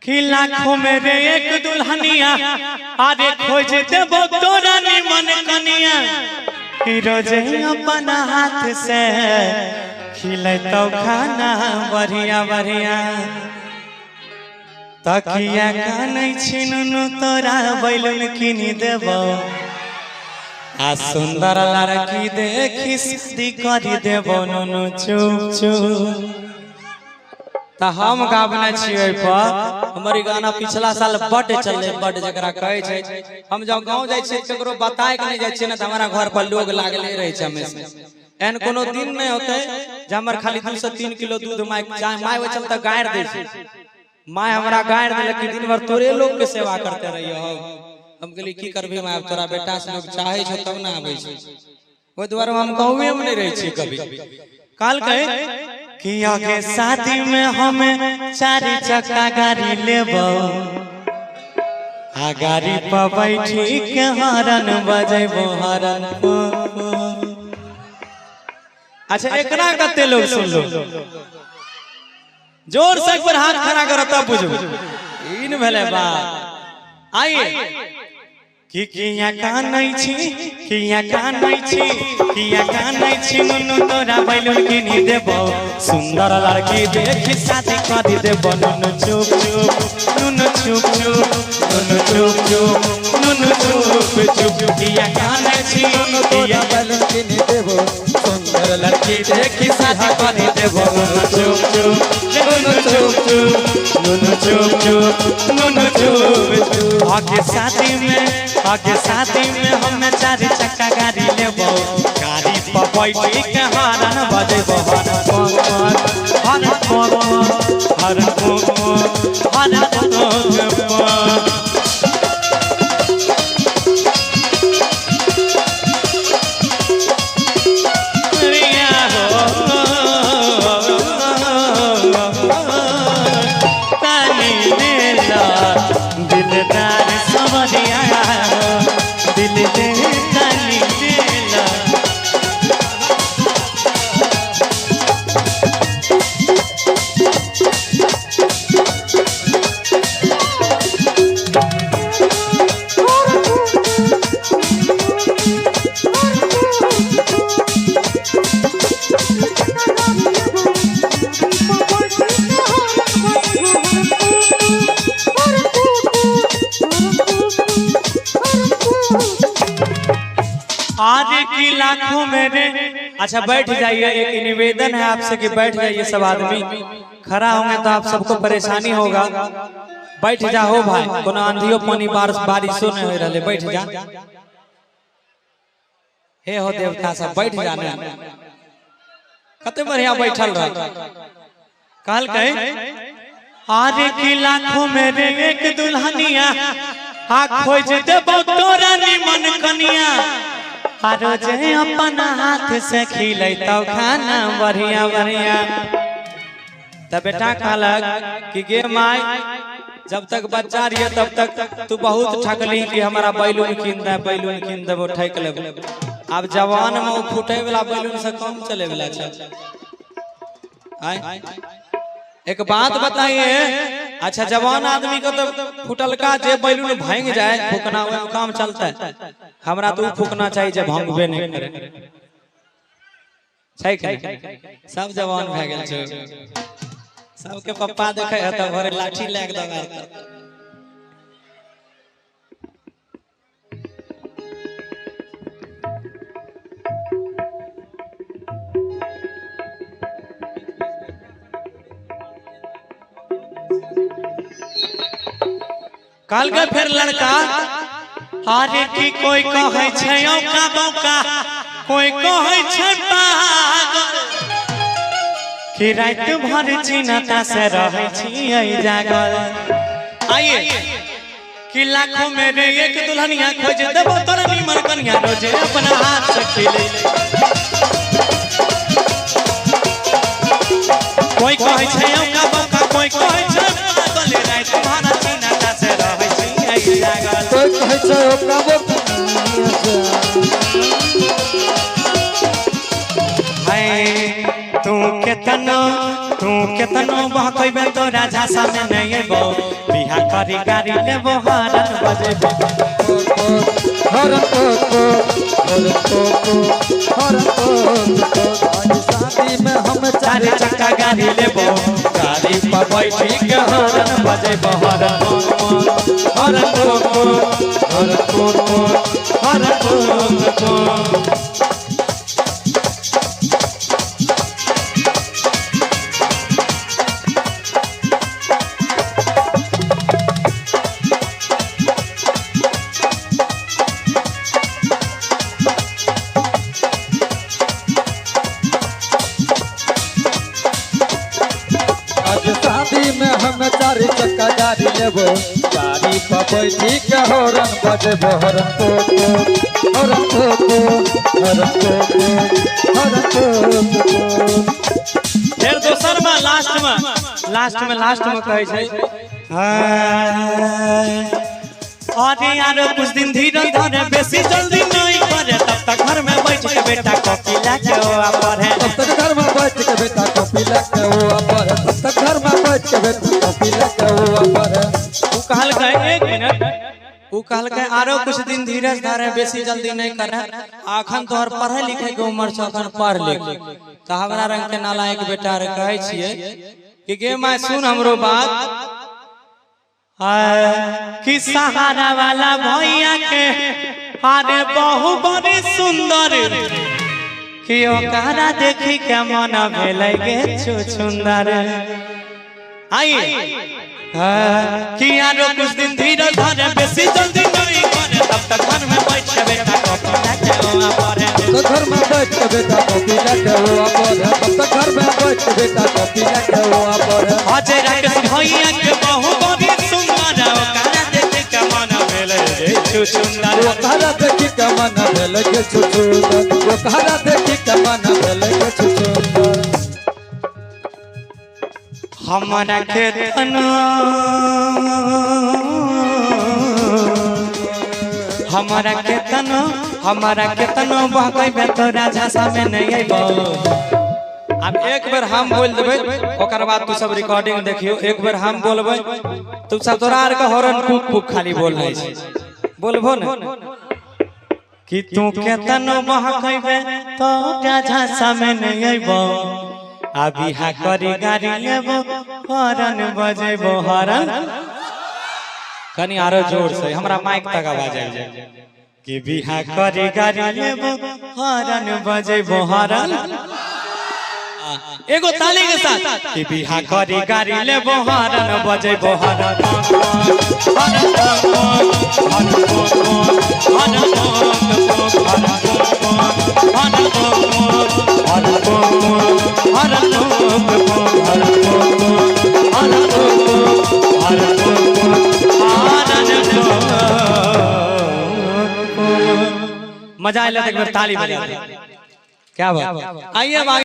कि लाखों में रे एक दुल्हनिया अरे खोज देबो तोरा निमन कनिया कि रोजे अपन हाथ से खिलैतो खाना बढ़िया बढ़िया तकिया कानै छिनुनु तोरा बैलून किनी देबो आ सुंदर लड़की देखी शादी करी देबो नुनु चुप चुप। तो हम गावने छियै पर हमारी गाना पिछला साल बड चले बड जकरा कहे छै हम जब गांव जाय छियै केकरो बताए के नहीं जाय छियै ना त हमारा घर पर लोग लागले रहे छै हमेशा एन कोनो दिन नहीं होते जे हमर खाली 2 से 3 किलो दूध माय ओइ चलते गाड़ दे छै माय हमरा गाड़ देले कि दिन भर तोरे लोग के सेवा करते रहियो हम कहली की करबे माय तोरा बेटा से लोग चाहे छै तब ना आबै छै ओइ द्वारा हम गांवे में नहीं रहे छी कभी काल कहे कि आगे शादी में हमें 4 चक्का गाड़ी लेबो आ गाड़ी पर बैठी के हरन बजेबो हरन। अच्छा एकरा कते लोग सुन लो जोर से एक बार हाथ खड़ा करो तब बुझो इन भेले बात आइए किया कानै छी किया कानै छी किया कानै छी नुनु तोरा बैलून किनी देबो सुंदर लड़की देखी शादी करी देबो नुनु चुप चुप नुनु चुप चुप नुनु चुप चुप नुनु चुप चुप किया कानै छी नुनु तोरा बैलून किनी देबो सुंदर लड़की देखी शादी करी देबो नुनु चुप चुप नुनु चुप चुप नुनु चुप चुप नुनु चुप चुप आगे शादी में हमें 4 चक्का गाड़ी लेबो गाड़ी पर बैठी के हरन बजेबो हरन दिलदार सवरिया दिल दे ताली देला आज की लाखों में रे। अच्छा बैठ जाइए एक निवेदन है आपसे कि बैठ जाइए सब आदमी खड़ा होंगे तो आप सबको परेशानी होगा बैठ जाओ भाई कोनो आंधियो पानी बारिशो नहीं हो रहे बैठ जा हे हो देवता सब बैठ जाने कते बढ़िया बैठल रह कहल कहे आज की लाखों में रे एक दुल्हनिया आ खोज देबो तोरा निमन कनिया रोजे अपन हाथ से खिलैतो खाना बढ़िया बढ़िया। तब बेटा कहलक कि गे माय जब तक बच्चा रहिए तब तक तू बहुत ठकली कि हमारा बैलून कीन देबो ठक लेबो अब जवान में फूटे वाला बैलून से कम चले वाला छै। एक बात बताइए अच्छा जवान आदमी को तो फुटलका जे बैलून भांग जाए फूकना वो काम चलता है हमरा तो फूकना चाहिए जब भांगबे नहीं करे छै कि सब जवान भ गेल छै सबके पप्पा देखे है त घरे लाठी लाग दगा काल के फिर लड़का अरे की कोई कहे छै औका बौका कोई कहे छै पागल कि रात भर चिन्ता से रहे छियै जागल। आइए कि लाखों में रे एक दुल्हनिया खोज देबो तोरा निमन कनिया रोजे अपना हाथ से खिले कोई कहे छै औका बौका कोई कहे छै पागल रात भर चिन्ता से रहे छियै जागल कोई कहे छै औका बौका हाय तू के केतनो तू केतनो बहकैबे तोरा झांसा में नहीं अइबो बिहा करी गाड़ी लेबो हरन बजेबो हरन आज शादी में हम चार चक्का गाड़ी लेबो गाड़ी पर बैठी के हरन बजेबो हरन हरन हरन शादी में हम चार चक्का गाड़ी लेबो गाड़ी पर बैठी के हरन बजेबो हरन फिर दोसर में लास्ट में कहै छै अरे यार कुछ दिन धीरे धरे बेसी जल्दी नहीं करे तब तक घर में बैठ के बेटा कॉफी लेके हुआ पढ़े तब तक घर में बैठ के बेटा कॉफी लेके हुआ पढ़े तब तक घर में बैठ के बेटा कॉफी लेके हुआ पढ़े वो कहल के 1 मिनट वो कहल के आरो कुछ दिन धीरे धरे बेसी जल्दी नहीं करे अखन तोहर पढ़े लिखे के उम्र छ अखन पढ़ लिख त हमरा रंग के नालायक बेटा रे कहै छिए कि गे माय सुन हमरो बात कि सहारा वाला भैया के अरे बहु बड़ी सुंदर कि ओकरा देखी के मन भेलै गे छुछुंदर आई कि यारो कुछ दिन धीरे धरे बेसी जल्दी नहीं करे तब तक घर में बैठ के बेटा कॉफी लेके हुआ पढ़े तो घर में बैठ के बेटा कॉफी लेके हुआ पढ़े तब तक घर में बैठ के बेटा कॉफी लेके हुआ पढ़े अजय राकेश भैया के बहु बड़ी सुंदर ओकरा देखी के मन भेलै गे छुछुंदर ओकरा देखी के मन भेलै गे छुछुंदर ओकरा देखी के मन भेलै गे छुछुंदर हमरा केतनो बहकैबे तोरा झांसा में नहीं अइबो अब एक बार हम बोल देबै ओकर बाद तू सब रिकॉर्डिंग देखियो एक बार हम बोलबै तू सब तोरा आर के हॉर्न पुक खाली बोलनाइ छै बोलबो न कि तू केतनो बहकैबे तोरा झांसा में नहीं अइबो आ बिहा करी गाड़ी लेबो हरन बजेबो हरन कनी आरो जोर से हमरा माइक तक आवाज आबि जाय कि बिहा करी गाड़ी लेबो हरन बजेबो हरन एगो ताली के साथ कि बिहा करी गाड़ी लेबो हरन बजेबो हरन मजा आया एक बार ताली बजा क्या बात आइए।